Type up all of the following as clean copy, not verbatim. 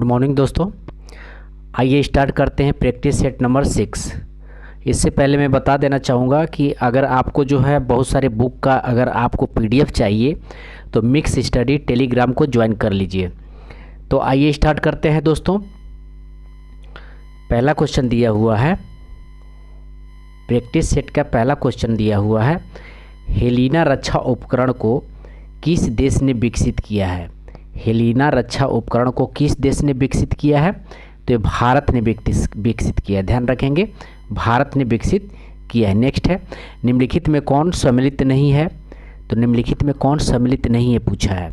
Morning दोस्तों, आइए start करते हैं प्रैक्टिस सेट नंबर 6। इससे पहले मैं बता देना चाहूँगा कि अगर आपको जो है बहुत सारे बुक का अगर आपको पीडीएफ चाहिए तो मिक्स स्टडी टेलीग्राम को ज्वाइन कर लीजिए। तो आइए स्टार्ट करते हैं दोस्तों। पहला क्वेश्चन दिया हुआ है, प्रैक्टिस सेट का पहला क्वेश्चन दिया हुआ है, हेलिना रक्षा उपकरण को किस देश ने विकसित किया है। हेलिना रक्षा उपकरण को किस देश ने विकसित किया है? तो ये भारत ने विकसित किया है। ध्यान रखेंगे, भारत ने विकसित किया है। नेक्स्ट है, निम्नलिखित में कौन सम्मिलित नहीं है? तो निम्नलिखित में कौन सम्मिलित नहीं है पूछा है।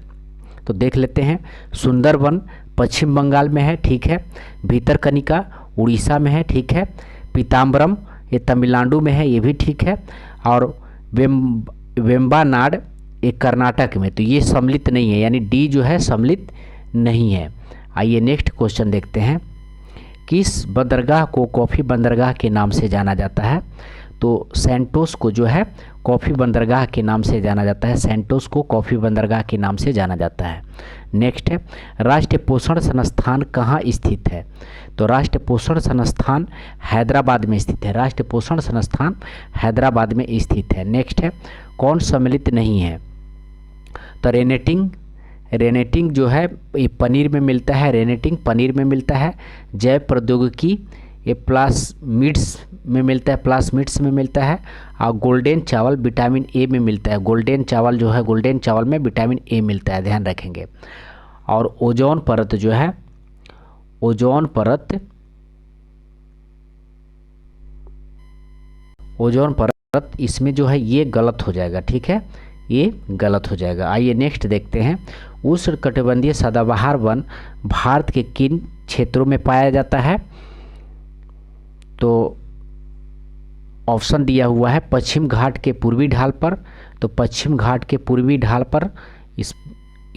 तो देख लेते हैं। सुंदरबन पश्चिम बंगाल में है, ठीक है। भीतरकनिका उड़ीसा में है, ठीक है। पीताम्बरम ये तमिलनाडु में है, ये भी ठीक है। और वेम्बानाड ये कर्नाटक में, तो ये सम्मिलित नहीं है, यानी डी जो है सम्मिलित नहीं है। आइए नेक्स्ट क्वेश्चन देखते हैं। किस बंदरगाह को कॉफ़ी बंदरगाह के नाम से जाना जाता है? तो सेंटोस को जो है कॉफ़ी बंदरगाह के नाम से जाना जाता है। सेंटोस को कॉफ़ी बंदरगाह के नाम से जाना जाता है। नेक्स्ट है, राष्ट्रीय पोषण संस्थान कहाँ स्थित है? तो राष्ट्रीय पोषण संस्थान हैदराबाद में स्थित है। राष्ट्रीय पोषण संस्थान हैदराबाद में स्थित है। नेक्स्ट है, कौन सम्मिलित नहीं है? तो रेनेटिंग जो है ये पनीर में मिलता है। रेनेटिंग पनीर में मिलता है। जैव प्रौद्योगिकी ये प्लास्मिड्स में मिलता है, प्लास्मिड्स में मिलता है। और गोल्डन चावल विटामिन ए में मिलता है। गोल्डन चावल जो है, गोल्डन चावल में विटामिन ए मिलता है, ध्यान रखेंगे। और ओजोन परत जो है, ओजोन परत इसमें जो है ये गलत हो जाएगा, ठीक है, ये गलत हो जाएगा। आइए नेक्स्ट देखते हैं। उष्णकटिबंधीय सदाबहार वन भारत के किन क्षेत्रों में पाया जाता है? तो ऑप्शन दिया हुआ है पश्चिम घाट के पूर्वी ढाल पर। तो पश्चिम घाट के पूर्वी ढाल पर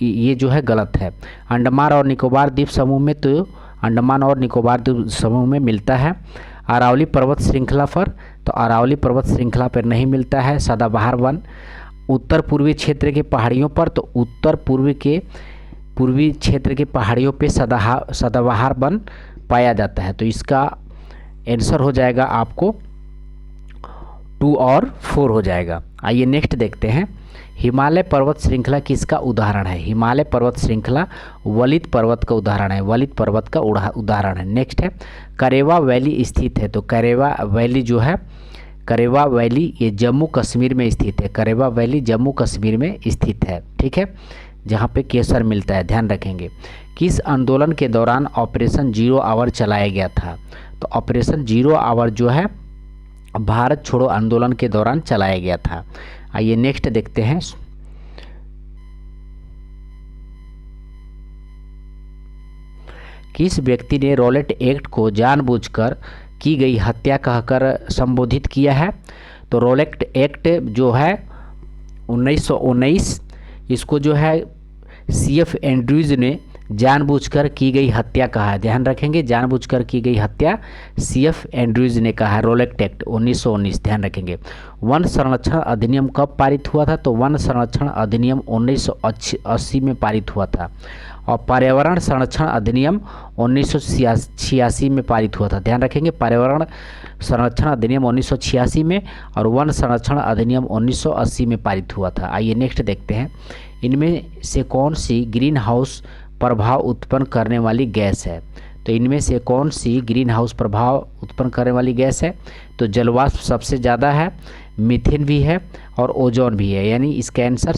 ये जो है गलत है। अंडमान और निकोबार द्वीप समूह में, तो अंडमान और निकोबार द्वीप समूह में मिलता है। अरावली पर्वत श्रृंखला पर, तो अरावली पर्वत श्रृंखला पर नहीं मिलता है सदाबहार वन। उत्तर पूर्वी क्षेत्र के पहाड़ियों पर, तो उत्तर पूर्वी क्षेत्र के पहाड़ियों पे सदाबहार वन पाया जाता है। तो इसका आंसर हो जाएगा आपको 2 और 4 हो जाएगा। आइए नेक्स्ट देखते हैं। हिमालय पर्वत श्रृंखला किसका उदाहरण है? हिमालय पर्वत श्रृंखला वलित पर्वत का उदाहरण है। वलित पर्वत का उदाहरण है। नेक्स्ट है, करेवा वैली स्थित है। तो करेवा वैली जो है, करेवा वैली ये जम्मू कश्मीर में स्थित है। करेवा वैली जम्मू कश्मीर में स्थित है, ठीक है, जहाँ पे केसर मिलता है, ध्यान रखेंगे। किस आंदोलन के दौरान ऑपरेशन 0 आवर चलाया गया था? तो ऑपरेशन 0 आवर जो है भारत छोड़ो आंदोलन के दौरान चलाया गया था। आइए नेक्स्ट देखते हैं। किस व्यक्ति ने रॉलेट एक्ट को जानबूझकर की गई हत्या कहकर संबोधित किया है? तो रॉलेट एक्ट जो है 1919, इसको जो है CF एंड्रयूज ने जानबूझकर की गई हत्या कहा है। ध्यान रखेंगे, जानबूझकर की गई हत्या CF एंड्रयूज ने कहा है। रॉलेट एक्ट 1919, ध्यान रखेंगे। वन संरक्षण अधिनियम कब पारित हुआ था? तो वन संरक्षण अधिनियम 1980 में पारित हुआ था। और पर्यावरण संरक्षण अधिनियम 1986 में पारित हुआ था। ध्यान रखेंगे, पर्यावरण संरक्षण अधिनियम 1986 में और वन संरक्षण अधिनियम 1980 में पारित हुआ था। आइए नेक्स्ट देखते हैं। इनमें से कौन सी ग्रीन हाउस प्रभाव उत्पन्न करने वाली गैस है? तो इनमें से कौन सी ग्रीन हाउस प्रभाव उत्पन्न करने वाली गैस है? तो जलवाष्प सबसे ज़्यादा है, मीथेन भी है और ओजोन भी है, यानी इसका आंसर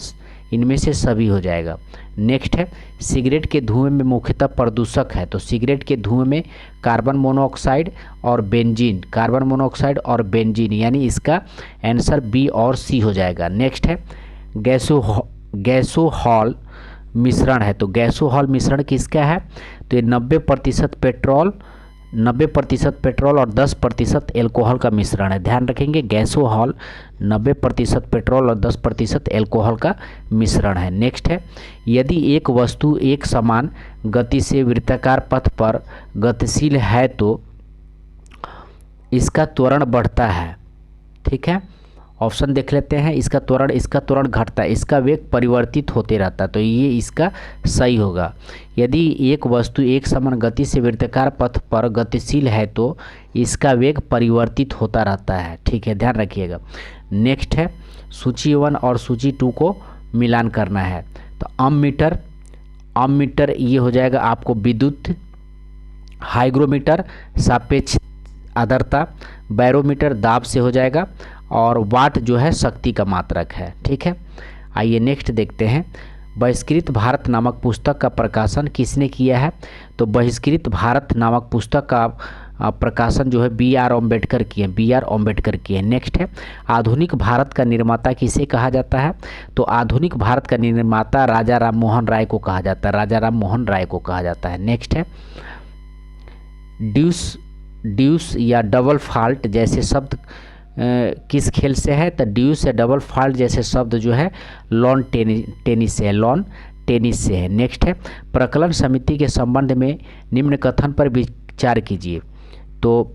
इनमें से सभी हो जाएगा। नेक्स्ट है, सिगरेट के धुएं में मुख्यतः प्रदूषक है। तो सिगरेट के धुएं में कार्बन मोनोऑक्साइड और बेंजीन, कार्बन मोनोऑक्साइड और बेंजीन, यानी इसका आंसर बी और सी हो जाएगा। नेक्स्ट है, गैसोहॉल मिश्रण है। तो गैसोहॉल मिश्रण किसका है? तो ये 90% पेट्रोल और 10% एल्कोहल का मिश्रण है। ध्यान रखेंगे, गैसोहॉल 90% पेट्रोल और 10% एल्कोहल का मिश्रण है। नेक्स्ट है, यदि एक वस्तु एक समान गति से वृत्ताकार पथ पर गतिशील है तो इसका त्वरण बढ़ता है, ठीक है, ऑप्शन देख लेते हैं। इसका त्वरण घटता है, इसका वेग परिवर्तित होते रहता है, तो ये इसका सही होगा। यदि एक वस्तु एक समान गति से वृत्ताकार पथ पर गतिशील है तो इसका वेग परिवर्तित होता रहता है। ठीक है, ध्यान रखिएगा। नेक्स्ट है सूची 1 और सूची 2 को मिलान करना है। तो अममीटर ये हो जाएगा आपको विद्युत, हाइग्रोमीटर सापेक्ष आर्द्रता, बैरोमीटर दाब से हो जाएगा, और वाट जो है शक्ति का मात्रक है। ठीक है, आइए नेक्स्ट देखते हैं। बहिष्कृत भारत नामक पुस्तक का प्रकाशन किसने किया है? तो बहिष्कृत भारत नामक पुस्तक का प्रकाशन जो है B.R. अम्बेडकर किए, B.R. अम्बेडकर किए। नेक्स्ट है आधुनिक भारत का निर्माता किसे कहा जाता है? तो आधुनिक भारत का निर्माता राजा राम मोहन राय को कहा जाता है, राजा राम मोहन राय को कहा जाता है। नेक्स्ट है ड्यूस या डबल फॉल्ट जैसे शब्द किस खेल से है? तो ड्यूस या डबल फॉल्ट जैसे शब्द जो है लॉन टेनिस से है, लॉन टेनिस से है। नेक्स्ट है प्रकलन समिति के संबंध में निम्न कथन पर विचार कीजिए। तो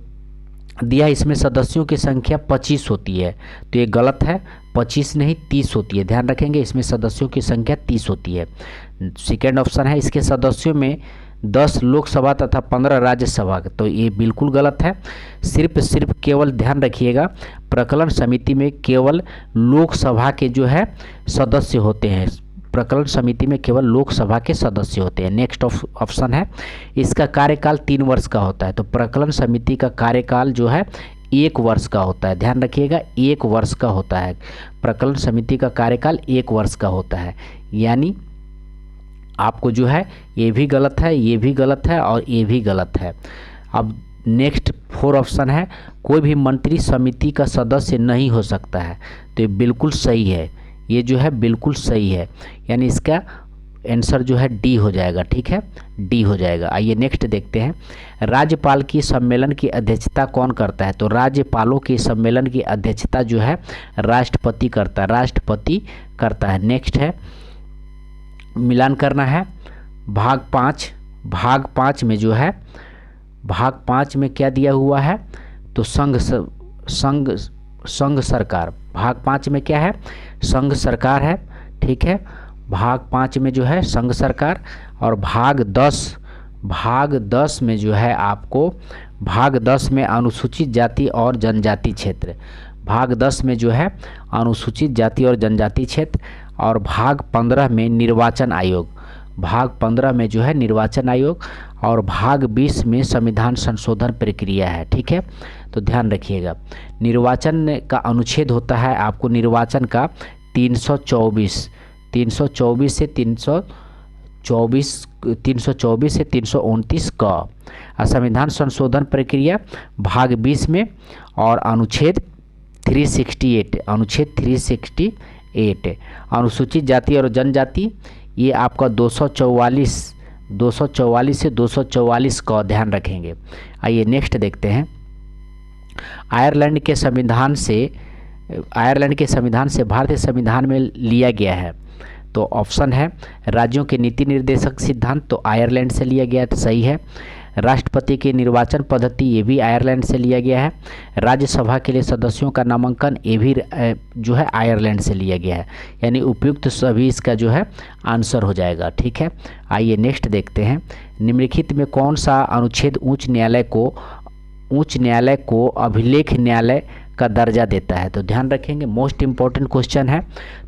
दिया इसमें सदस्यों की संख्या 25 होती है, तो ये गलत है, 25 नहीं 30 होती है। ध्यान रखेंगे, इसमें सदस्यों की संख्या 30 होती है। सेकेंड ऑप्शन है इसके सदस्यों में 10 लोकसभा तथा 15 राज्यसभा, तो ये बिल्कुल गलत है। सिर्फ केवल ध्यान रखिएगा प्रकलन समिति में केवल लोकसभा के जो है सदस्य होते हैं, प्रकलन समिति में केवल लोकसभा के सदस्य होते हैं। नेक्स्ट ऑप्शन है इसका कार्यकाल 3 वर्ष का होता है, तो प्रकलन समिति का कार्यकाल जो है 1 वर्ष का होता है। ध्यान रखिएगा 1 वर्ष का होता है, प्रकलन समिति का कार्यकाल 1 वर्ष का होता है। यानी आपको जो है ये भी गलत है, ये भी गलत है और ये भी गलत है। अब नेक्स्ट 4 ऑप्शन है कोई भी मंत्री समिति का सदस्य नहीं हो सकता है, तो ये बिल्कुल सही है, ये जो है बिल्कुल सही है, यानी इसका आंसर जो है डी हो जाएगा। ठीक है, डी हो जाएगा। आइए नेक्स्ट देखते हैं राज्यपाल की सम्मेलन की अध्यक्षता कौन करता है? तो राज्यपालों की सम्मेलन की अध्यक्षता जो है राष्ट्रपति करता है, राष्ट्रपति करता है। नेक्स्ट है मिलान करना है भाग 5 में जो है भाग 5 में क्या दिया हुआ है? तो संघ सरकार, भाग 5 में क्या है? संघ सरकार है। ठीक है, भाग 5 में जो है संघ सरकार, और भाग 10 में जो है आपको भाग 10 में अनुसूचित जाति और जनजाति क्षेत्र, भाग 10 में जो है अनुसूचित जाति और जनजाति क्षेत्र, और भाग 15 में निर्वाचन आयोग, भाग 15 में जो है निर्वाचन आयोग, और भाग 20 में संविधान संशोधन प्रक्रिया है। ठीक है, तो ध्यान रखिएगा निर्वाचन का अनुच्छेद होता है आपको निर्वाचन का 324 से 329 का, संविधान संशोधन प्रक्रिया भाग 20 में, और अनुच्छेद 368 अनुसूचित जाति और जनजाति ये आपका 244 से 244 का ध्यान रखेंगे। आइए नेक्स्ट देखते हैं आयरलैंड के संविधान से भारतीय संविधान में लिया गया है। तो ऑप्शन है राज्यों के नीति निर्देशक सिद्धांत, तो आयरलैंड से लिया गया, तो सही है। राष्ट्रपति की निर्वाचन पद्धति ये भी आयरलैंड से लिया गया है। राज्यसभा के लिए सदस्यों का नामांकन ये भी जो है आयरलैंड से लिया गया है, यानी उपयुक्त सभी इसका जो है आंसर हो जाएगा। ठीक है, आइए नेक्स्ट देखते हैं निम्नलिखित में कौन सा अनुच्छेद उच्च न्यायालय को अभिलेख न्यायालय का दर्जा देता है? तो ध्यान रखेंगे मोस्ट इम्पॉर्टेंट क्वेश्चन है।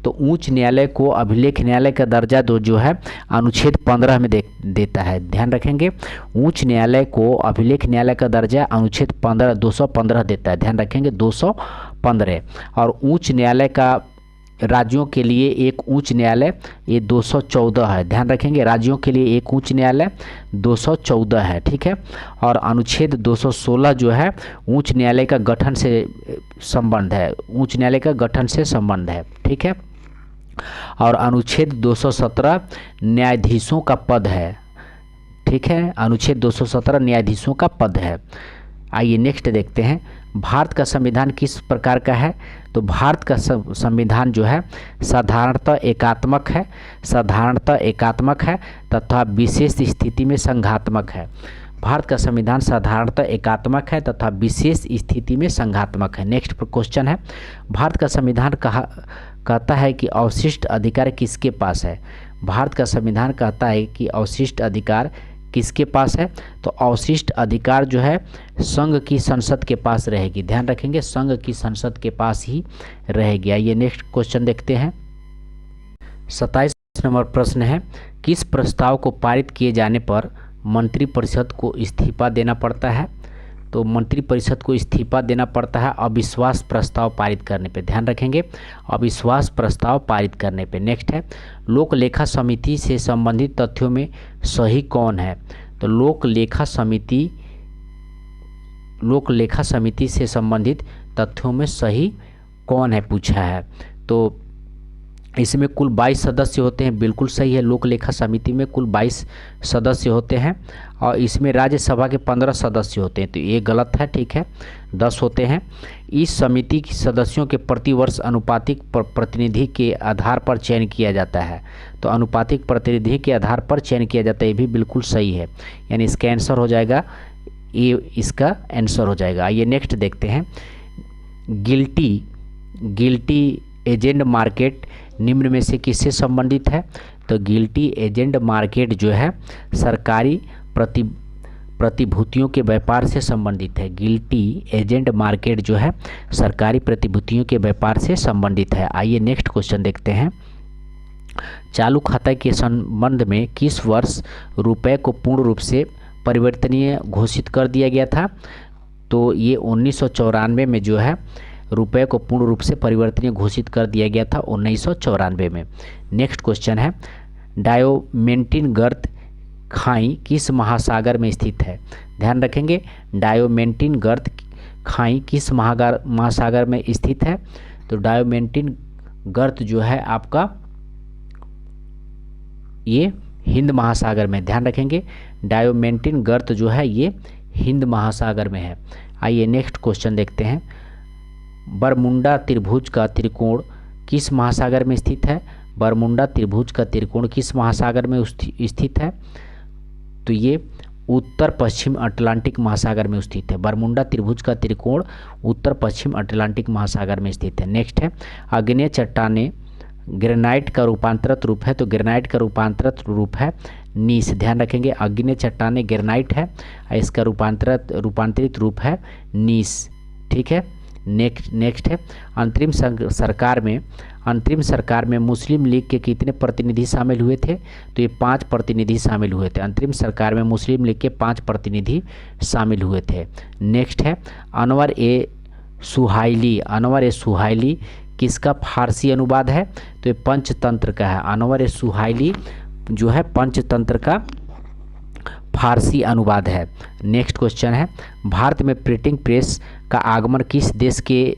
तो उच्च न्यायालय को अभिलेख न्यायालय का दर्जा जो है अनुच्छेद 15 में देता है। ध्यान रखेंगे उच्च न्यायालय को अभिलेख न्यायालय का दर्जा अनुच्छेद 215 देता है। ध्यान रखेंगे 215, और उच्च न्यायालय का राज्यों के लिए एक उच्च न्यायालय ये 214 है। ध्यान रखेंगे राज्यों के लिए एक उच्च न्यायालय 214 है। ठीक है, और अनुच्छेद 216 जो है उच्च न्यायालय का गठन से संबंध है, उच्च न्यायालय का गठन से संबंध है। ठीक है, और अनुच्छेद 217 न्यायाधीशों का पद है। ठीक है, अनुच्छेद 217 न्यायाधीशों का पद है। आइए नेक्स्ट देखते हैं, भारत का संविधान किस प्रकार का है? तो भारत का संविधान जो है साधारणतः एकात्मक है तथा विशेष स्थिति में संघात्मक है। भारत का संविधान साधारणतः एकात्मक है तथा विशेष स्थिति में संघात्मक है। नेक्स्ट क्वेश्चन है, भारत का संविधान कहता है कि अवशिष्ट अधिकार किसके पास है? भारत का संविधान कहता है कि अवशिष्ट अधिकार किसके पास है? तो अवशिष्ट अधिकार जो है संघ की संसद के पास रहेगी। ध्यान रखेंगे, संघ की संसद के पास ही रहेगी। आइए नेक्स्ट क्वेश्चन देखते हैं। 27 नंबर प्रश्न है, किस प्रस्ताव को पारित किए जाने पर मंत्रिपरिषद को इस्तीफा देना पड़ता है? तो मंत्रिपरिषद को इस्तीफा देना पड़ता है अविश्वास प्रस्ताव पारित करने पे। ध्यान रखेंगे, अविश्वास प्रस्ताव पारित करने पे। नेक्स्ट है, लोक लेखा समिति से संबंधित तथ्यों में सही कौन है? तो लोक लेखा समिति से संबंधित तथ्यों में सही कौन है पूछा है। तो इसमें कुल 22 सदस्य होते हैं, बिल्कुल सही है। लोक लेखा समिति में कुल 22 सदस्य होते हैं और इसमें राज्यसभा के 15 सदस्य होते हैं, तो ये गलत है, ठीक है, 10 होते हैं। इस समिति के सदस्यों के प्रतिवर्ष अनुपातिक प्रतिनिधि के आधार पर चयन किया जाता है। तो अनुपातिक प्रतिनिधि के आधार पर चयन किया जाता है, ये भी बिल्कुल सही है, यानी इसका आंसर हो जाएगा, ये इसका आंसर हो जाएगा। आइए नेक्स्ट देखते हैं, गिल्टी एजेंट मार्केट निम्न में से किससे संबंधित है? तो गिल्टी एजेंट मार्केट जो है सरकारी प्रतिभूतियों के व्यापार से संबंधित है। गिल्टी एजेंट मार्केट जो है सरकारी प्रतिभूतियों के व्यापार से संबंधित है। आइए नेक्स्ट क्वेश्चन देखते हैं, चालू खाता के संबंध में किस वर्ष रुपए को पूर्ण रूप से परिवर्तनीय घोषित कर दिया गया था? तो ये 1994 में जो है रुपए को पूर्ण रूप से परिवर्तनीय घोषित कर दिया गया था 1994 में। नेक्स्ट क्वेश्चन है, डायोमेंटिन गर्त खाई किस महासागर में स्थित है? ध्यान रखेंगे, डायोमेंटिन गर्त खाई किस महासागर में स्थित है? तो डायोमेंटिन गर्त जो है आपका ये हिंद महासागर में। ध्यान रखेंगे, डायोमेंटिन गर्त जो है ये हिंद महासागर में है। आइए नेक्स्ट क्वेश्चन देखते हैं, बरमुंडा त्रिभुज का त्रिकोण किस महासागर में स्थित है? बरमुंडा त्रिभुज का त्रिकोण किस महासागर में स्थित है? तो ये उत्तर पश्चिम अटलांटिक महासागर में स्थित है। बरमुंडा त्रिभुज का त्रिकोण उत्तर पश्चिम अटलांटिक महासागर में स्थित है। नेक्स्ट है, आग्नेय चट्टानें ग्रेनाइट का रूपांतरित रूप है। तो ग्रेनाइट का रूपांतरित रूप है नीस। ध्यान रखेंगे, आग्नेय चट्टानें ग्रेनाइट है, इसका रूपांतरित रूप है नीस, ठीक है। नेक्स्ट है, अंतरिम सरकार में मुस्लिम लीग के कितने प्रतिनिधि शामिल हुए थे? तो ये 5 प्रतिनिधि शामिल हुए थे। अंतरिम सरकार में मुस्लिम लीग के 5 प्रतिनिधि शामिल हुए थे। नेक्स्ट है, अनवर ए सुहाइली किसका फारसी अनुवाद है? तो ये पंचतंत्र का है। अनवर ए सुहाइली जो है पंचतंत्र का फारसी अनुवाद है। नेक्स्ट क्वेश्चन है, भारत में प्रिंटिंग प्रेस का आगमन किस देश की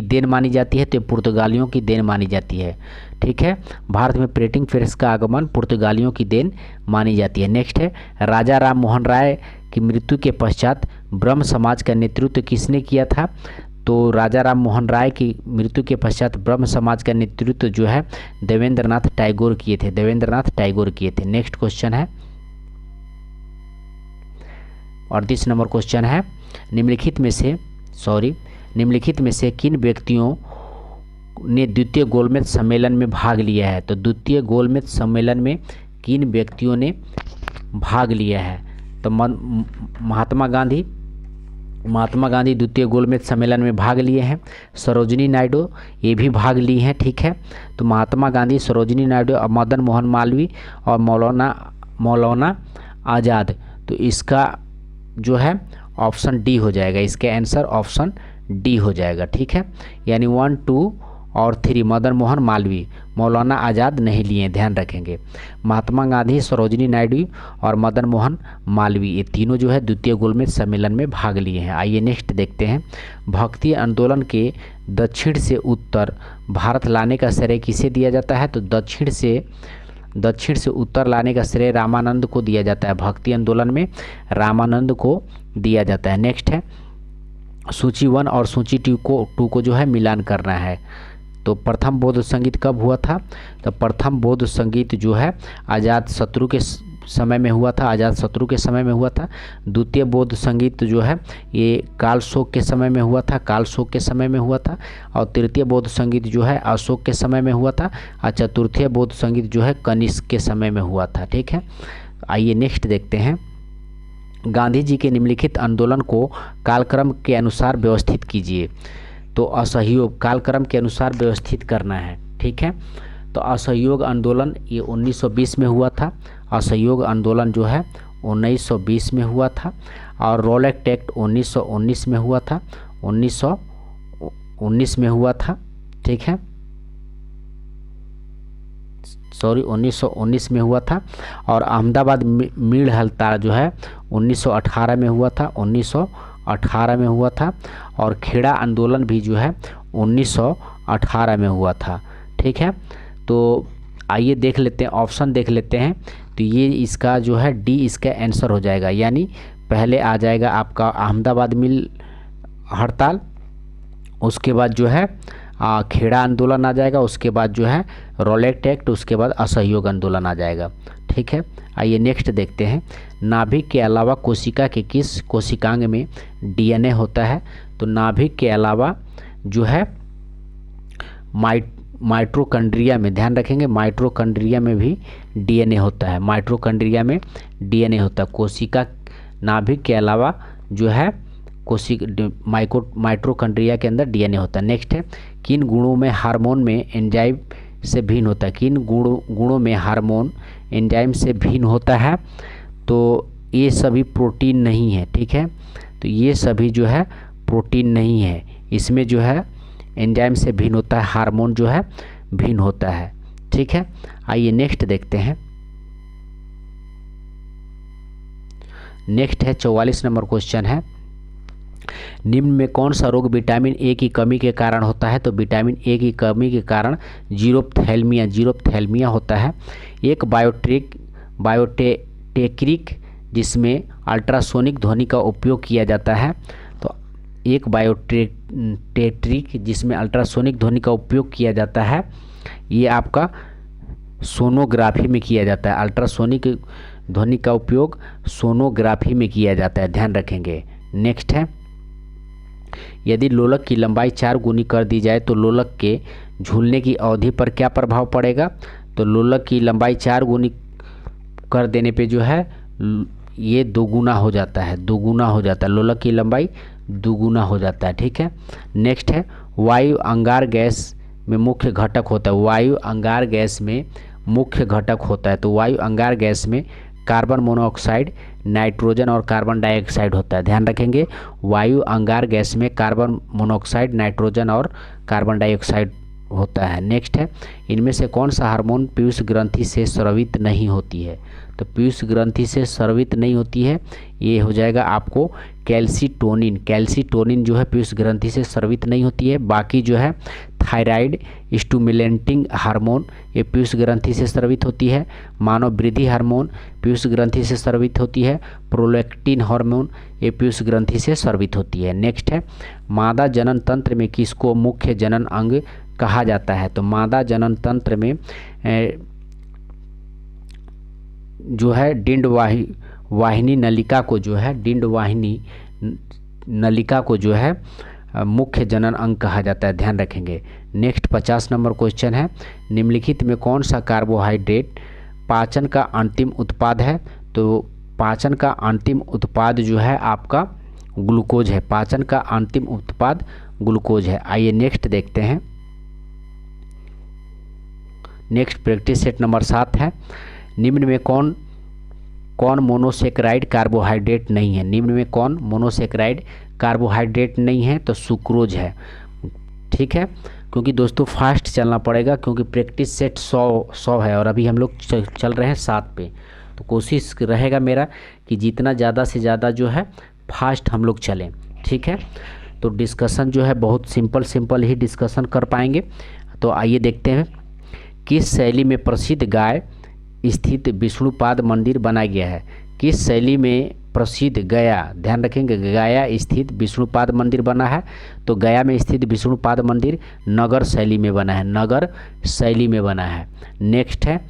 देन मानी जाती है? तो पुर्तगालियों की देन मानी जाती है, ठीक है। भारत में प्रिंटिंग प्रेस का आगमन पुर्तगालियों की देन मानी जाती है। नेक्स्ट है, राजा राम मोहन राय की मृत्यु के पश्चात ब्रह्म समाज का नेतृत्व किसने किया था? तो राजा राम मोहन राय की मृत्यु के पश्चात ब्रह्म समाज का नेतृत्व जो है देवेंद्रनाथ टैगोर किए थे। नेक्स्ट क्वेश्चन है 38 नंबर क्वेश्चन है, निम्नलिखित में से किन व्यक्तियों ने द्वितीय गोलमेज सम्मेलन में भाग लिया है? तो द्वितीय गोलमेज सम्मेलन में किन व्यक्तियों ने भाग लिया है? तो महात्मा गांधी द्वितीय गोलमेज सम्मेलन में भाग लिए हैं। सरोजिनी नायडू ये भी भाग ली हैं, ठीक है। तो महात्मा गांधी, सरोजिनी नायडू और मदन मोहन मालवीय और मौलाना आज़ाद। तो इसका जो है ऑप्शन डी हो जाएगा, इसके आंसर ऑप्शन डी हो जाएगा, ठीक है। यानी 1, 2 और 3 मदन मोहन मालवीय, मौलाना आज़ाद नहीं लिए, ध्यान रखेंगे। महात्मा गांधी, सरोजिनी नायडू और मदन मोहन मालवीय ये तीनों जो है द्वितीय गोलमेज सम्मेलन में भाग लिए हैं। आइए नेक्स्ट देखते हैं, भक्ति आंदोलन के दक्षिण से उत्तर भारत लाने का श्रेय किसे दिया जाता है? तो दक्षिण से दक्षिण से उत्तर लाने का श्रेय रामानंद को दिया जाता है। भक्ति आंदोलन में रामानंद को दिया जाता है। नेक्स्ट है सूची 1 और सूची 2 को जो है मिलान करना है। तो प्रथम बौद्ध संगीत कब हुआ था? तो प्रथम बौद्ध संगीत जो है अजात शत्रु के समय में हुआ था, अजात शत्रु के समय में हुआ था। द्वितीय बौद्ध संगीत जो है ये कालशोक के समय में हुआ था, कालशोक के समय में हुआ था। और तृतीय बौद्ध संगीत जो है अशोक के समय में हुआ था। और चतुर्थीय बौद्ध संगीत जो है कनिष्क के समय में हुआ था। ठीक है, आइए नेक्स्ट देखते हैं। गांधी जी के निम्नलिखित आंदोलन को कालक्रम के अनुसार व्यवस्थित कीजिए। तो असहयोग कालक्रम के अनुसार व्यवस्थित करना है। ठीक है, तो असहयोग आंदोलन ये 1920 में हुआ था। असहयोग आंदोलन जो है 1920 में हुआ था। और रॉलेट एक्ट 1919 में हुआ था, 1919 में हुआ था। ठीक है, सॉरी 1919 में हुआ था। और अहमदाबाद मील हड़ताल जो है 1918 में हुआ था, 1918 में हुआ था। और खेड़ा आंदोलन भी जो है 1918 में हुआ था। ठीक है, तो आइए देख लेते हैं, ऑप्शन देख लेते हैं। तो ये इसका जो है डी इसका आंसर हो जाएगा, यानी पहले आ जाएगा आपका अहमदाबाद मिल हड़ताल, उसके बाद जो है खेड़ा आंदोलन आ जाएगा, उसके बाद जो है रॉलेट एक्ट, उसके बाद असहयोग आंदोलन आ जाएगा। ठीक है, आइए नेक्स्ट देखते हैं। नाभिक के अलावा कोशिका के किस कोशिकांग में डीएनए होता है? तो नाभिक के अलावा जो है माइटोकॉन्ड्रिया में, ध्यान रखेंगे माइटोकॉन्ड्रिया में भी डीएनए होता है। माइटोकॉन्ड्रिया में डीएनए होता है। कोशिका नाभिक के अलावा जो है माइटोकॉन्ड्रिया के अंदर डीएनए होता है। नेक्स्ट है किन गुणों में हार्मोन में एंजाइम से भिन्न होता है? किन गुणों में हार्मोन एंजाइम से भिन्न होता है? तो ये सभी प्रोटीन नहीं है। ठीक है, तो ये सभी जो है प्रोटीन नहीं है, इसमें जो है एंजाइम से भिन्न होता है, हार्मोन जो है भिन्न होता है। ठीक है, आइए नेक्स्ट देखते हैं। नेक्स्ट है 44 नंबर क्वेश्चन है, निम्न में कौन सा रोग विटामिन ए की कमी के कारण होता है? तो विटामिन ए की कमी के कारण जीरोप्थैल्मिया होता है। एक बायोटेक्निक जिसमें अल्ट्रासोनिक ध्वनि का उपयोग किया जाता है। तो एक बायोटेट्रिक जिसमें अल्ट्रासोनिक ध्वनि का उपयोग किया जाता है, ये आपका सोनोग्राफी में किया जाता है। अल्ट्रासोनिक ध्वनि का उपयोग सोनोग्राफी में किया जाता है, ध्यान रखेंगे। नेक्स्ट है यदि लोलक की लंबाई 4 गुनी कर दी जाए तो लोलक के झूलने की अवधि पर क्या प्रभाव पड़ेगा? तो लोलक की लंबाई 4 गुनी कर देने पे जो है ये दोगुना हो जाता है, दोगुना हो जाता है, लोलक की लंबाई दोगुना हो जाता है। ठीक है, नेक्स्ट है वायु अंगार गैस में मुख्य घटक होता है। वायु अंगार गैस में मुख्य घटक होता है। तो वायु अंगार गैस में कार्बन मोनोऑक्साइड, नाइट्रोजन और कार्बन डाइऑक्साइड होता है, ध्यान रखेंगे। वायु अंगार गैस में कार्बन मोनोऑक्साइड, नाइट्रोजन और कार्बन डाइऑक्साइड होता है। नेक्स्ट है इनमें से कौन सा हार्मोन पीयूष ग्रंथि से स्रावित नहीं होती है? तो पीयूष ग्रंथि से स्रावित नहीं होती है, ये हो जाएगा आपको कैल्सीटोनिन। कैल्सीटोनिन जो है पीयूष ग्रंथि से स्रावित नहीं होती है। बाकी जो है थायराइड स्टिमुलेटिंग हार्मोन, ये पीयूष ग्रंथि से स्रावित होती है। मानव वृद्धि हार्मोन पीयूष ग्रंथि से स्रावित होती है। प्रोलैक्टिन हार्मोन ये पीयूष ग्रंथि से स्रावित होती है। नेक्स्ट है मादा जनन तंत्र में किसको मुख्य जनन अंग कहा जाता है? तो मादा जनन तंत्र में जो है डिंड वाहिनी नलिका को जो है डिंड वाहिनी नलिका को जो है मुख्य जनन अंग कहा जाता है, ध्यान रखेंगे। नेक्स्ट 50 नंबर क्वेश्चन है निम्नलिखित में कौन सा कार्बोहाइड्रेट पाचन का अंतिम उत्पाद है? तो पाचन का अंतिम उत्पाद जो है आपका ग्लूकोज है। पाचन का अंतिम उत्पाद ग्लूकोज है। आइए नेक्स्ट देखते हैं। नेक्स्ट प्रैक्टिस सेट नंबर 7 है निम्न में कौन मोनोसेक्राइड कार्बोहाइड्रेट नहीं है? निम्न में कौन मोनोसेक्राइड कार्बोहाइड्रेट नहीं है? तो सुक्रोज है। ठीक है, क्योंकि दोस्तों फास्ट चलना पड़ेगा क्योंकि प्रैक्टिस सेट 100 है और अभी हम लोग चल रहे हैं 7 पे। तो कोशिश रहेगा मेरा कि जितना ज़्यादा से ज़्यादा जो है फास्ट हम लोग चलें। ठीक है, तो डिस्कशन जो है बहुत सिंपल ही डिस्कशन कर पाएंगे। तो आइए देखते हैं किस शैली में प्रसिद्ध गाय स्थित विष्णुपाद मंदिर बनाया गया है? किस शैली में प्रसिद्ध गया, ध्यान रखेंगे, गया स्थित विष्णुपाद मंदिर बना है? तो गया में स्थित विष्णुपाद मंदिर नगर शैली में बना है, नगर शैली में बना है। नेक्स्ट है,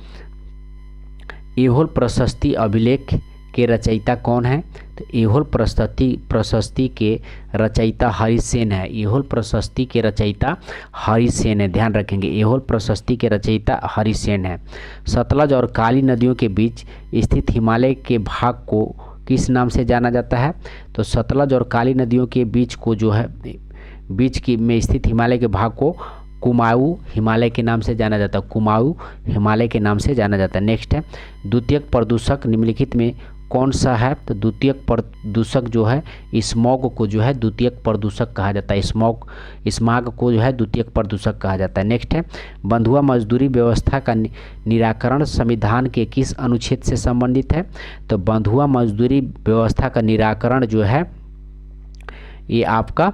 ऐहोल प्रशस्ति अभिलेख के रचयिता कौन है? तो ऐहोल प्रशस्ति के रचयिता हरिसेन है। ऐहोल प्रशस्ति के रचयिता हरिसेन है, ध्यान रखेंगे, ऐहोल प्रशस्ति के रचयिता हरिसेन है। सतलज और काली नदियों के बीच स्थित हिमालय के भाग को किस नाम से जाना जाता है? तो सतलज और काली नदियों के बीच को जो है, बीच की में स्थित हिमालय के भाग को कुमाऊं हिमालय के नाम से जाना जाता है, कुमाऊं हिमालय के नाम से जाना जाता है। नेक्स्ट है, द्वितीयक प्रदूषक निम्नलिखित में कौन सा है? तो द्वितीयक प्रदूषक जो है स्मॉग को जो है द्वितीयक प्रदूषक कहा जाता है, स्मॉग को जो है द्वितीयक प्रदूषक कहा जाता है। नेक्स्ट है, बंधुआ मजदूरी व्यवस्था का निराकरण संविधान के किस अनुच्छेद से संबंधित है? तो बंधुआ मजदूरी व्यवस्था का निराकरण जो है ये आपका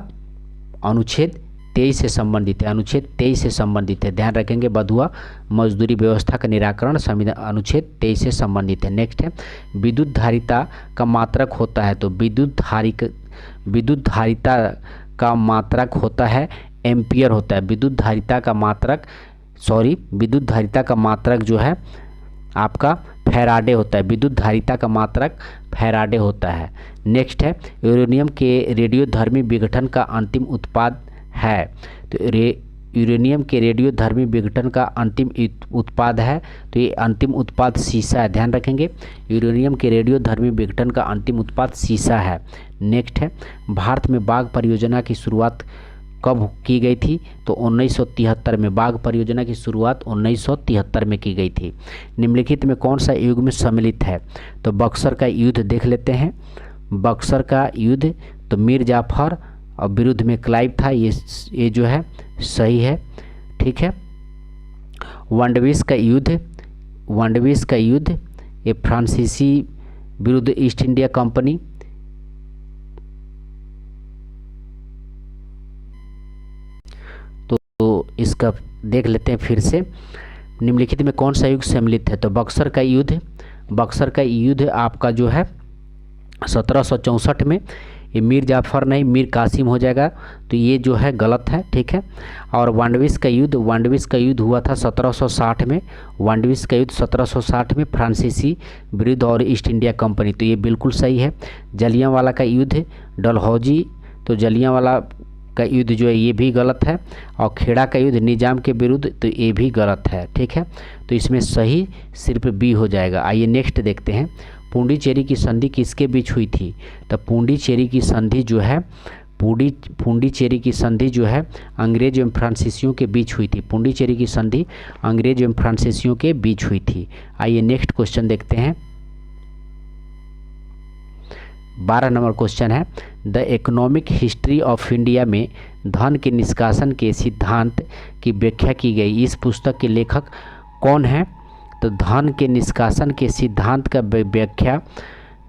अनुच्छेद 23 से संबंधित है, अनुच्छेद 23 से संबंधित है, ध्यान रखेंगे, बंधुआ मजदूरी व्यवस्था का निराकरण संविधान अनुच्छेद 23 से संबंधित है। नेक्स्ट है, विद्युत धारिता का मात्रक होता है? तो विद्युत धारिता का मात्रक होता है एम्पियर होता है। विद्युत धारिता का मात्रक जो है आपका फैराडे होता है, विद्युत धारिता का मात्रक फैराडे होता है। नेक्स्ट है, यूरेनियम के रेडियोधर्मी विघटन का अंतिम उत्पाद है? तो यूरेनियम के रेडियोधर्मी विघटन का अंतिम उत्पाद है, तो ये अंतिम उत्पाद सीसा है, ध्यान रखेंगे, यूरेनियम के रेडियोधर्मी विघटन का अंतिम उत्पाद सीसा है। नेक्स्ट है, भारत में बाघ परियोजना की शुरुआत कब की गई थी? तो 1973 में, बाघ परियोजना की शुरुआत 1973 में की गई थी। निम्नलिखित में कौन सा युग में सम्मिलित है? तो बक्सर का युद्ध देख लेते हैं, बक्सर का युद्ध, तो मीर जाफर और विरुद्ध में क्लाइव था, ये जो है सही है, ठीक है। वांडविस का युद्ध ये फ्रांसीसी विरुद्ध ईस्ट इंडिया कंपनी, तो इसका देख लेते हैं फिर से, निम्नलिखित में कौन सा युग सम्मिलित है? तो बक्सर का युद्ध आपका जो है 1764 में, ये मीर जाफर नहीं मीर कासिम हो जाएगा, तो ये जो है गलत है, ठीक है। और वांडविस का युद्ध हुआ था 1760 में, वांडविस का युद्ध 1760 में फ्रांसीसी विरुद्ध और ईस्ट इंडिया कंपनी, तो ये बिल्कुल सही है। जलियांवाला का युद्ध डलहौजी, तो जलियांवाला का युद्ध जो है ये भी गलत है। और खेड़ा का युद्ध निजाम के विरुद्ध, तो ये भी गलत है, ठीक है। तो इसमें सही सिर्फ बी हो जाएगा। आइए नेक्स्ट देखते हैं, पुडुचेरी की संधि किसके बीच हुई थी? तो पुडुचेरी की संधि जो है अंग्रेज एवं फ्रांसीसियों के बीच हुई थी। पुडुचेरी की संधि अंग्रेज एवं फ्रांसीसियों के बीच हुई थी। आइए नेक्स्ट क्वेश्चन देखते हैं, 12 नंबर क्वेश्चन है, the economic history of India में धन के निष्कासन के सिद्धांत की व्याख्या की गई, इस पुस्तक के लेखक कौन है? तो धन के निष्कासन के सिद्धांत का व्याख्या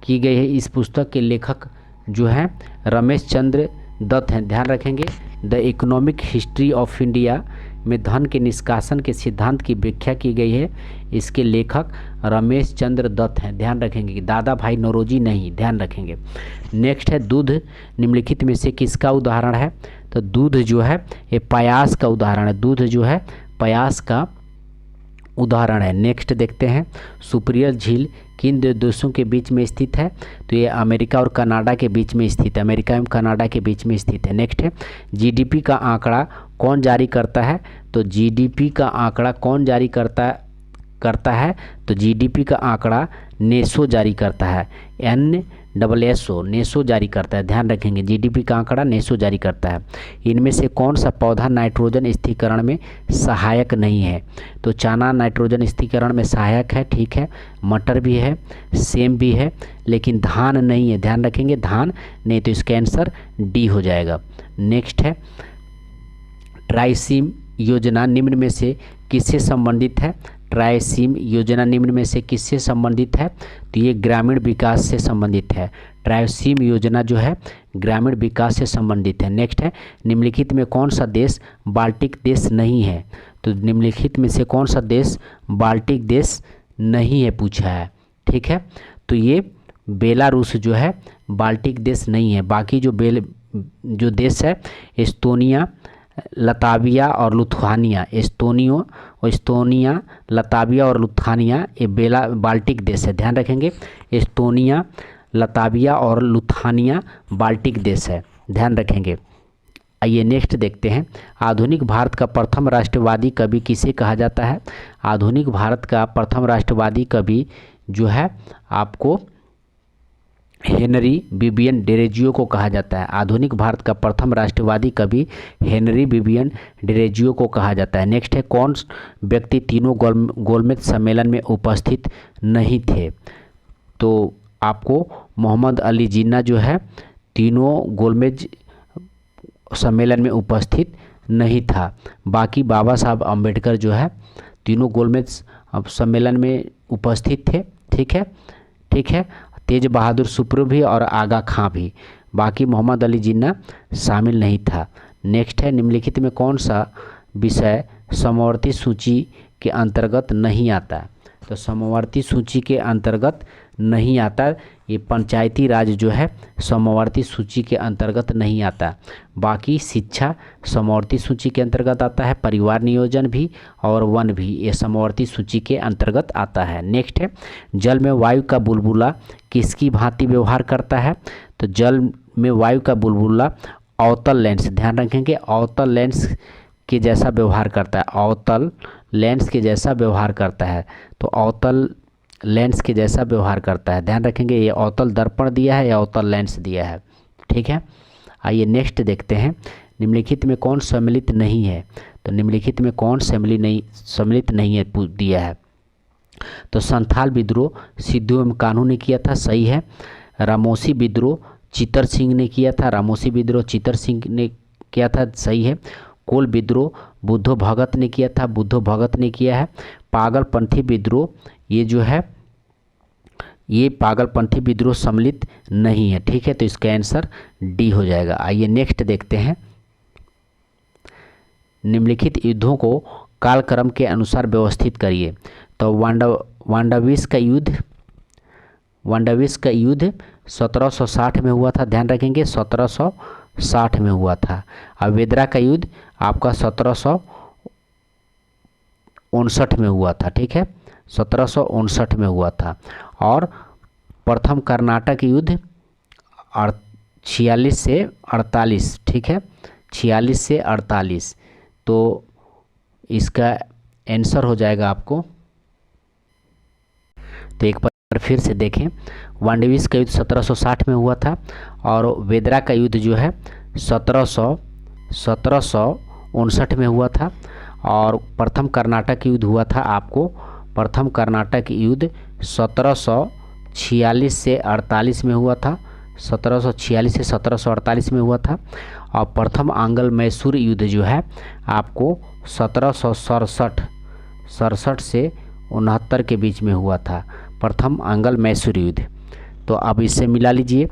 की गई है, इस पुस्तक के लेखक जो हैं रमेश चंद्र दत्त हैं, ध्यान रखेंगे। The economic history of India में धन के निष्कासन के सिद्धांत की व्याख्या की गई है, इसके लेखक रमेश चंद्र दत्त हैं, ध्यान रखेंगे कि दादा भाई नौरोजी नहीं, ध्यान रखेंगे। नेक्स्ट है, दूध निम्नलिखित में से किसका उदाहरण है? तो दूध जो है ये प्यास का उदाहरण है, दूध जो है प्यास का उदाहरण है। नेक्स्ट देखते हैं, सुपीरियर झील किन दो देशों के बीच में स्थित है? तो ये अमेरिका और कनाडा के बीच में स्थित है, अमेरिका एवं कनाडा के बीच में स्थित है। नेक्स्ट है, जीडीपी का आंकड़ा कौन जारी करता है? तो जीडीपी का आंकड़ा कौन जारी करता है? तो जीडीपी का आंकड़ा नेसो जारी करता है, NSSO नेसो जारी करता है, ध्यान रखेंगे, जीडीपी का आंकड़ा नेसो जारी करता है। इनमें से कौन सा पौधा नाइट्रोजन स्थिरीकरण में सहायक नहीं है? तो चना नाइट्रोजन स्थिरीकरण में सहायक है, ठीक है, मटर भी है, सेम भी है, लेकिन धान नहीं है, ध्यान रखेंगे, धान नहीं, तो इसका आंसर डी हो जाएगा। नेक्स्ट है, ट्राइसिम योजना निम्न में से किससे संबंधित है? ट्राइसिम योजना निम्न में से किससे संबंधित है? तो ये ग्रामीण विकास से संबंधित है, ट्राइसिम योजना जो है ग्रामीण विकास से संबंधित है। नेक्स्ट है, निम्नलिखित में कौन सा देश बाल्टिक देश नहीं है? तो निम्नलिखित में से कौन सा देश बाल्टिक देश नहीं है पूछा है। ठीक है, तो ये बेलारूस जो है बाल्टिक देश नहीं है। बाकी जो देश है एस्तोनिया, लताविया और लुथानिया, एस्तोनिया, लताविया और लुथानिया, ये बाल्टिक देश है। ध्यान रखेंगे, एस्तोनिया, लताविया और लुथानिया बाल्टिक देश है, ध्यान रखेंगे। आइए नेक्स्ट देखते हैं, आधुनिक भारत का प्रथम राष्ट्रवादी कवि किसे कहा जाता है? आधुनिक भारत का प्रथम राष्ट्रवादी कवि जो है आपको हेनरी विवियन डेरोजियो को कहा जाता है। आधुनिक भारत का प्रथम राष्ट्रवादी कवि हेनरी विवियन डेरोजियो को कहा जाता है। नेक्स्ट है, कौन व्यक्ति तीनों गोलमेज सम्मेलन में उपस्थित नहीं थे? तो आपको मोहम्मद अली जिन्ना जो है तीनों गोलमेज सम्मेलन में उपस्थित नहीं था। बाकी बाबा साहब अम्बेडकर जो है तीनों गोलमेज सम्मेलन में उपस्थित थे। ठीक है, तेज बहादुर सुप्रो भी और आगा खां भी। बाकी मोहम्मद अली जिन्ना शामिल नहीं था। नेक्स्ट है, निम्नलिखित में कौन सा विषय समवर्ती सूची के अंतर्गत नहीं आता? तो समवर्ती सूची के अंतर्गत नहीं आता, ये पंचायती राज जो है समवर्ती सूची के अंतर्गत नहीं आता। बाकी शिक्षा समवर्ती सूची के अंतर्गत आता है, परिवार नियोजन भी और वन भी, ये समवर्ती सूची के अंतर्गत आता है। नेक्स्ट है, जल में वायु का बुलबुला किसकी भांति व्यवहार करता है? तो जल में वायु का बुलबुला अवतल लेंस, ध्यान रखेंगे, अवतल लेंस के जैसा व्यवहार करता है, अवतल लेंस के जैसा व्यवहार करता है। तो अवतल लेंस के जैसा व्यवहार करता है, ध्यान रखेंगे। ये अवतल दर्पण दिया है या अवतल लेंस दिया है। ठीक है, आइए नेक्स्ट देखते हैं, निम्नलिखित में कौन सम्मिलित नहीं है? तो निम्नलिखित में कौन सम्मिलित नहीं है दिया है? तो संथाल विद्रोह सिद्धू एवं कान्हू ने किया था, सही है। रामोसी विद्रोह चित्तर सिंह ने किया था, रामोसी विद्रोह चित्तर सिंह ने किया था, सही है। कोल विद्रोह बुद्धो भगत ने किया था, बुद्धो भगत ने किया है। पागलपंथी विद्रोह ये जो है ये पागलपंथी विद्रोह सम्मिलित नहीं है। ठीक है, तो इसका आंसर डी हो जाएगा। आइए नेक्स्ट देखते हैं, निम्नलिखित युद्धों को कालक्रम के अनुसार व्यवस्थित करिए। तो वांडाविस का युद्ध 1760 में हुआ था, ध्यान रखेंगे 1760 में हुआ था। और वेदरा का युद्ध आपका 1759 में हुआ था। ठीक है, 1759 में हुआ था। और प्रथम कर्नाटक युद्ध 46 से 48, ठीक है, 46 से 48। तो इसका आंसर हो जाएगा आपको, तो एक बार फिर से देखें, वांडविस का युद्ध 1760 में हुआ था और वेदरा का युद्ध जो है 1759 में हुआ था। और प्रथम कर्नाटक युद्ध हुआ था आपको, प्रथम कर्नाटक युद्ध 1746 से 48 में हुआ था, 1746 से 1748 में हुआ था। और प्रथम आंग्ल मैसूर युद्ध जो है आपको 1767 से 69 के बीच में हुआ था, प्रथम आंग्ल मैसूर युद्ध। तो अब इससे मिला लीजिए,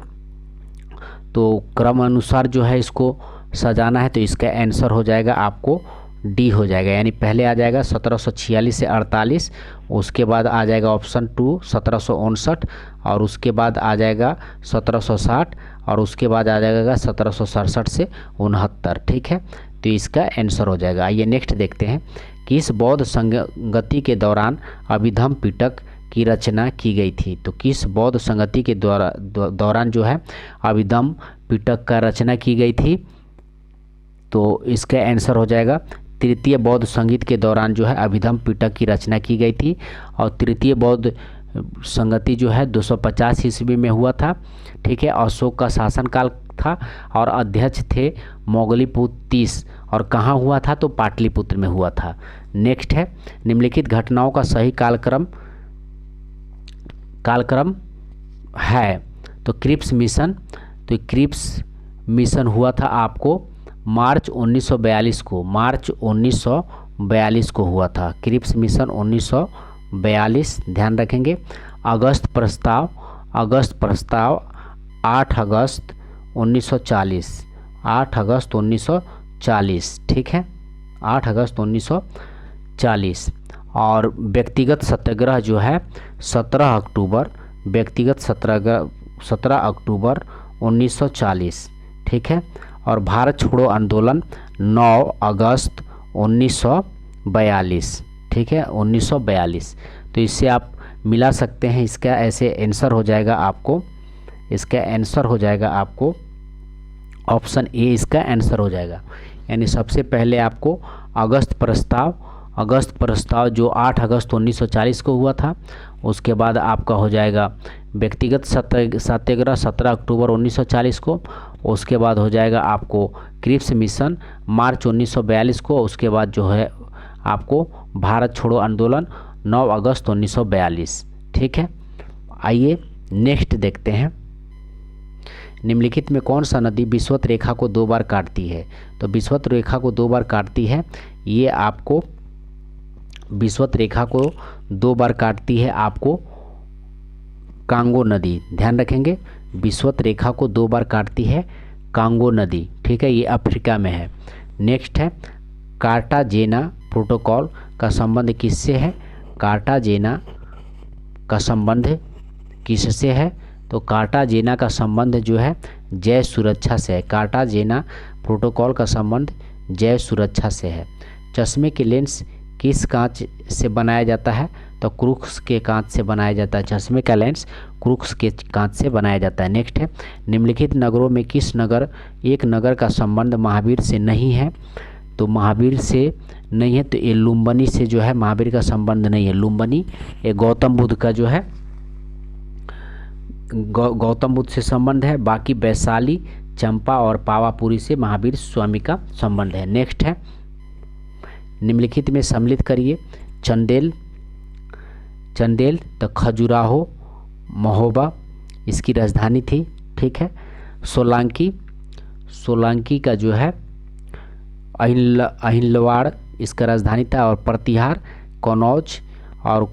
तो क्रम अनुसार जो है इसको सजाना है, तो इसका आंसर हो जाएगा आपको डी हो जाएगा। यानी पहले आ जाएगा 1746 से 48, उसके बाद आ जाएगा ऑप्शन 2 1759, और उसके बाद आ जाएगा 1760, और उसके बाद आ जाएगा 1767 से 69। ठीक है, तो इसका आंसर हो जाएगा। आइए नेक्स्ट देखते हैं, किस बौद्ध संगति के दौरान अभिधम पिटक की रचना की गई थी? तो किस बौद्ध संगति के दौरान जो है अभिधम पिटक का रचना की गई थी? तो इसका आंसर हो जाएगा तृतीय बौद्ध संगीत के दौरान जो है अभिधम पिटक की रचना की गई थी। और तृतीय बौद्ध संगति जो है 250 ईस्वी में हुआ था। ठीक है, अशोक का शासनकाल था और अध्यक्ष थे मोगलीपुत्र 30, और कहाँ हुआ था? तो पाटलिपुत्र में हुआ था। नेक्स्ट है, निम्नलिखित घटनाओं का सही कालक्रम है। तो क्रिप्स मिशन, तो क्रिप्स मिशन हुआ था आपको मार्च 1942 को, मार्च 1942 को हुआ था क्रिप्स मिशन 1942, ध्यान रखेंगे। अगस्त प्रस्ताव 8 अगस्त 1940, 8 अगस्त 1940, ठीक है, 8 अगस्त 1940। और व्यक्तिगत सत्याग्रह जो है 17 अक्टूबर, व्यक्तिगत 17 अक्टूबर 1940, ठीक है। और भारत छोड़ो आंदोलन 9 अगस्त 1942, ठीक है, 1942। तो इससे आप मिला सकते हैं, इसका ऐसे आंसर हो जाएगा आपको, इसका आंसर हो जाएगा आपको ऑप्शन ए, इसका आंसर हो जाएगा। यानी सबसे पहले आपको अगस्त प्रस्ताव जो 8 अगस्त 1940 को हुआ था, उसके बाद आपका हो जाएगा व्यक्तिगत सत्याग्रह 17 अक्टूबर 1940 को, उसके बाद हो जाएगा आपको क्रिप्स मिशन मार्च 1942 को, उसके बाद जो है आपको भारत छोड़ो आंदोलन 9 अगस्त 1942, ठीक है। आइए नेक्स्ट देखते हैं, निम्नलिखित में कौन सा नदी विषुवत रेखा को 2 बार काटती है। तो विषुवत रेखा को 2 बार काटती है, ये आपको विषुवत रेखा को 2 बार काटती है आपको कांगो नदी, ध्यान रखेंगे। विषुवत रेखा को 2 बार काटती है कांगो नदी, ठीक है, ये अफ्रीका में है। नेक्स्ट है कार्टाजेना प्रोटोकॉल का संबंध किससे है। कार्टाजेना का संबंध किससे है, तो कार्टाजेना का संबंध जो है जैव सुरक्षा से है। कार्टाजेना प्रोटोकॉल का संबंध जैव सुरक्षा से है। चश्मे के लेंस किस कांच से बनाया जाता है, तो क्रूक्स के कांच से बनाया जाता है। चश्मे का लेंस क्रूक्स के कांच से बनाया जाता है। नेक्स्ट है निम्नलिखित नगरों में किस एक नगर का संबंध महावीर से नहीं है, तो महावीर से नहीं है, तो ये लुम्बिनी से जो है महावीर का संबंध नहीं है। लुम्बिनी ये गौतम बुद्ध का जो है गौतम बुद्ध से संबंध है। बाकी वैशाली, चंपा और पावापुरी से महावीर स्वामी का संबंध है। नेक्स्ट है निम्नलिखित में सम्मिलित करिए। चंदेल तो खजुराहो महोबा इसकी राजधानी थी, ठीक है। सोलांकी का जो है अहिलवाड़ इसका राजधानी था। और प्रतिहार, कनौज और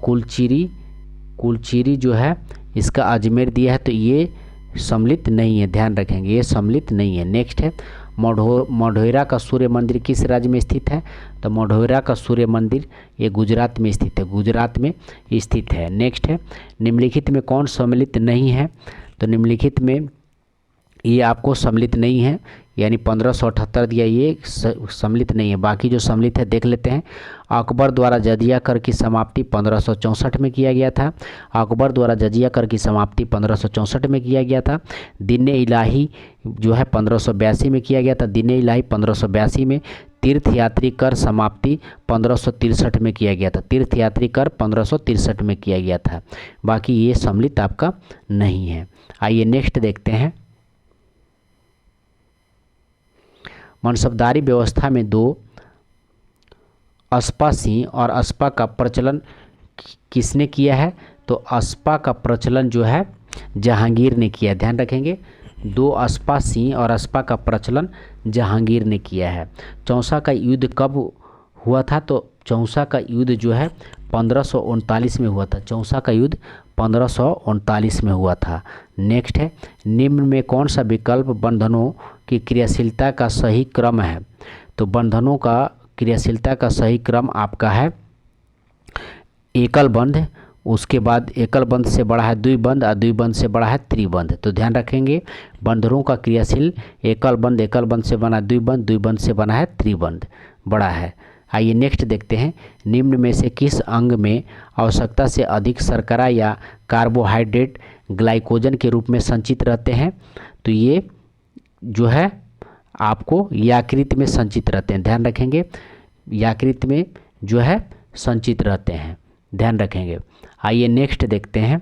कुलचिरी जो है इसका अजमेर दिया है, तो ये सम्मिलित नहीं है, ध्यान रखेंगे, ये सम्मिलित नहीं है। नेक्स्ट है मढ़ौरा का सूर्य मंदिर किस राज्य में स्थित है, तो मढ़ौरा का सूर्य मंदिर ये गुजरात में स्थित है, गुजरात में स्थित है। नेक्स्ट है निम्नलिखित में कौन सम्मिलित नहीं है, तो निम्नलिखित में ये आपको सम्मिलित नहीं है, यानी 1578 दिया, ये सम्मिलित नहीं है। बाकी जो सम्मिलित है देख लेते हैं। अकबर द्वारा जजिया कर की समाप्ति 1564 में किया गया था। अकबर द्वारा जजिया कर की समाप्ति 1564 में किया गया था। दिन इलाही जो है 1582 में किया गया था। दिन इलाही 1582 में। तीर्थयात्री कर समाप्ति 1563 में किया गया था। तीर्थयात्री कर 1563 में किया गया था। बाकी ये सम्मिलित आपका नहीं है। आइए नेक्स्ट देखते हैं। मनसबदारी व्यवस्था में 2 अस्पा सिंह और अस्पा का प्रचलन किसने किया है, तो अस्पा का प्रचलन जो है जहांगीर ने किया। ध्यान रखेंगे, 2 अस्पा सिंह और अस्पा का प्रचलन जहांगीर ने किया है। चौसा का युद्ध कब हुआ था, तो चौसा का युद्ध जो है 1539 में हुआ था। चौसा का युद्ध 1539 में हुआ था। नेक्स्ट है निम्न में कौन सा विकल्प बंधनों की क्रियाशीलता का सही क्रम है, तो बंधनों का क्रियाशीलता का सही क्रम आपका है एकल बंध, उसके बाद एकल बंध से बड़ा है द्विबंध और द्विबंध से बड़ा है त्रिबंध। तो ध्यान रखेंगे बंधनों का क्रियाशील एकल बंध से बना द्विबंध, द्विबंध से बना है त्रिबंध बड़ा है। आइए नेक्स्ट देखते हैं। निम्न में से किस अंग में आवश्यकता से अधिक शर्करा या कार्बोहाइड्रेट ग्लाइकोजन के रूप में संचित रहते हैं, तो ये जो है आपको यकृत में संचित रहते हैं। ध्यान रखेंगे यकृत में जो है संचित रहते हैं, ध्यान रखेंगे। आइए नेक्स्ट देखते हैं।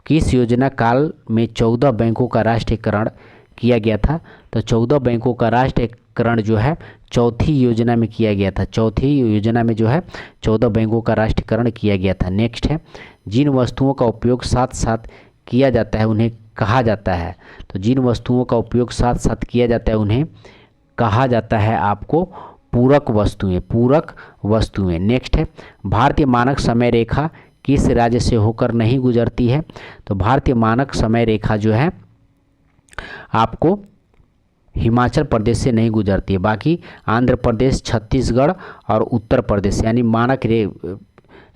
किस योजना काल में 14 बैंकों का राष्ट्रीयकरण किया गया था, तो 14 बैंकों का राष्ट्रीयकरण जो है चौथी योजना में किया गया था। चौथी योजना में जो है 14 बैंकों का राष्ट्रीयकरण किया गया था। नेक्स्ट है जिन वस्तुओं का उपयोग साथ साथ किया जाता है उन्हें कहा जाता है, तो जिन वस्तुओं का उपयोग साथ साथ किया जाता है उन्हें कहा जाता है आपको पूरक वस्तुएं, पूरक वस्तुएं। नेक्स्ट है भारतीय मानक समय रेखा किस राज्य से होकर नहीं गुजरती है, तो भारतीय मानक समय रेखा जो है आपको हिमाचल प्रदेश से नहीं गुजरती है। बाकी आंध्र प्रदेश, छत्तीसगढ़ और उत्तर प्रदेश यानी मानक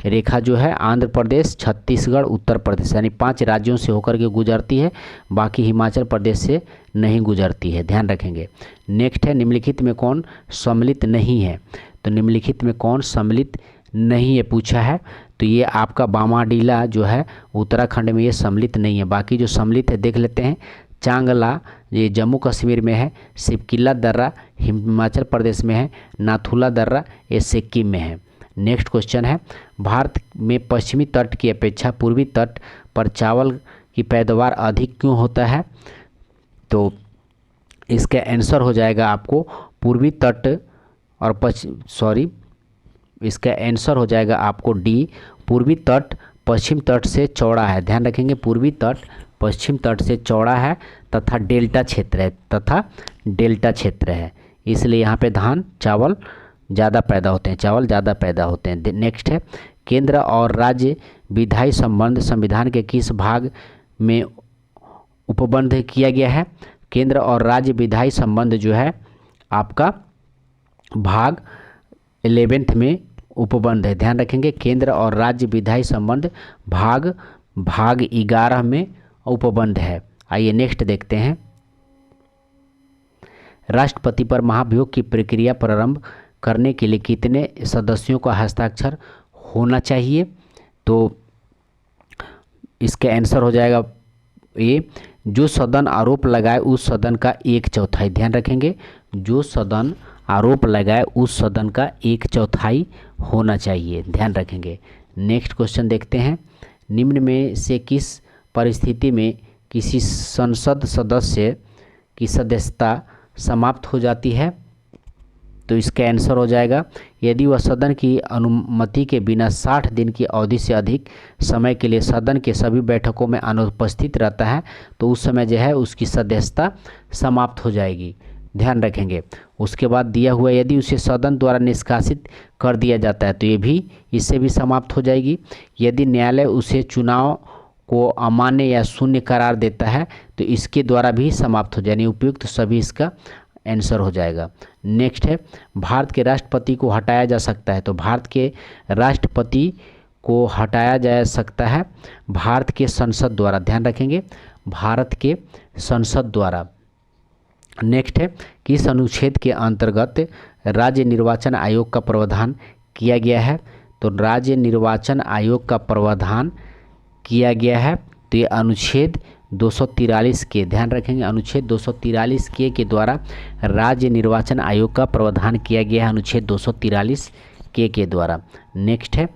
रेखा जो है आंध्र प्रदेश, छत्तीसगढ़, उत्तर प्रदेश यानी 5 राज्यों से होकर के गुजरती है, बाकी हिमाचल प्रदेश से नहीं गुजरती है, ध्यान रखेंगे। नेक्स्ट है निम्नलिखित में कौन सम्मिलित नहीं है, तो निम्नलिखित में कौन सम्मिलित नहीं है पूछा है, तो ये आपका बामाडीला जो है उत्तराखंड में ये सम्मिलित नहीं है। बाकी जो सम्मिलित है देख लेते हैं, चांगला ये जम्मू कश्मीर में है, सिपकिला दर्रा हिमाचल प्रदेश में है, नाथुला दर्रा ये सिक्किम में है। नेक्स्ट क्वेश्चन है भारत में पश्चिमी तट की अपेक्षा पूर्वी तट पर चावल की पैदावार अधिक क्यों होता है, तो इसका आंसर हो जाएगा आपको पूर्वी तट और इसका आंसर हो जाएगा आपको डी, पूर्वी तट पश्चिम तट से चौड़ा है, ध्यान रखेंगे पूर्वी तट पश्चिम तट से चौड़ा है तथा डेल्टा क्षेत्र है, इसलिए यहाँ पे धान चावल ज़्यादा पैदा होते हैं, नेक्स्ट है केंद्र और राज्य विधायी संबंध संविधान के किस भाग में उपबंध किया गया है, केंद्र और राज्य विधायी संबंध जो है आपका भाग 11 में उपबंध है, ध्यान रखेंगे केंद्र और राज्य विधायी संबंध भाग 11 में उपबंध है। आइए नेक्स्ट देखते हैं, राष्ट्रपति पर महाभियोग की प्रक्रिया प्रारंभ करने के लिए कितने सदस्यों का हस्ताक्षर होना चाहिए, तो इसका आंसर हो जाएगा ए, जो सदन आरोप लगाए उस सदन का 1/4, ध्यान रखेंगे जो सदन आरोप लगाए उस सदन का 1/4 होना चाहिए, ध्यान रखेंगे। नेक्स्ट क्वेश्चन देखते हैं, निम्न में से किस परिस्थिति में किसी संसद सदस्य की सदस्यता समाप्त हो जाती है, तो इसका आंसर हो जाएगा यदि वह सदन की अनुमति के बिना 60 दिन की अवधि से अधिक समय के लिए सदन के सभी बैठकों में अनुपस्थित रहता है, तो उस समय जो है उसकी सदस्यता समाप्त हो जाएगी, ध्यान रखेंगे। उसके बाद दिया हुआ यदि उसे सदन द्वारा निष्कासित कर दिया जाता है तो ये भी इससे भी समाप्त हो जाएगी। यदि न्यायालय उसे चुनाव को अमान्य या शून्य करार देता है तो इसके द्वारा भी समाप्त हो जाएगी, उपयुक्त सभी इसका आंसर हो जाएगा। नेक्स्ट है भारत के राष्ट्रपति को हटाया जा सकता है, तो भारत के राष्ट्रपति को हटाया जा सकता है भारत के संसद द्वारा, ध्यान रखेंगे भारत के संसद द्वारा। नेक्स्ट है किस अनुच्छेद के अंतर्गत राज्य निर्वाचन आयोग का प्रावधान किया गया है, तो राज्य निर्वाचन आयोग का प्रावधान किया गया है तो ये अनुच्छेद 243 के, ध्यान रखेंगे अनुच्छेद 243 के द्वारा राज्य निर्वाचन आयोग का प्रावधान किया गया है, अनुच्छेद 243 के द्वारा। नेक्स्ट है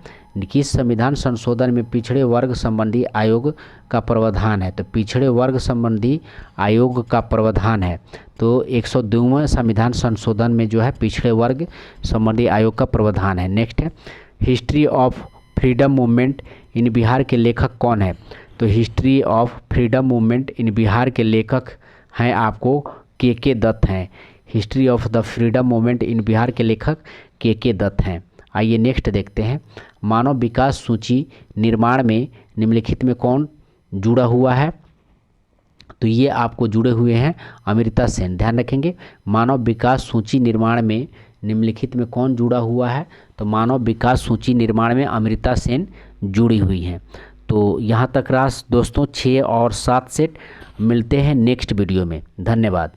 किस संविधान संशोधन में पिछड़े वर्ग संबंधी आयोग का प्रावधान है, तो पिछड़े वर्ग संबंधी आयोग का प्रावधान है तो 102वें संविधान संशोधन में जो है पिछड़े वर्ग संबंधी आयोग का प्रावधान है। नेक्स्ट है history of freedom movement in Bihar के लेखक कौन है, तो history of freedom movement in Bihar के लेखक हैं आपको के दत्त हैं, history of the freedom movement in Bihar के लेखक के दत्त हैं। आइए नेक्स्ट देखते हैं मानव विकास सूची निर्माण में निम्नलिखित में कौन जुड़ा हुआ है, तो ये आपको जुड़े हुए हैं अमृता सेन, ध्यान रखेंगे मानव विकास सूची निर्माण में निम्नलिखित में कौन जुड़ा हुआ है, तो मानव विकास सूची निर्माण में अमृता सेन जुड़ी हुई हैं। तो यहाँ तक रहा दोस्तों 6 और 7 सेट, मिलते हैं नेक्स्ट वीडियो में, धन्यवाद।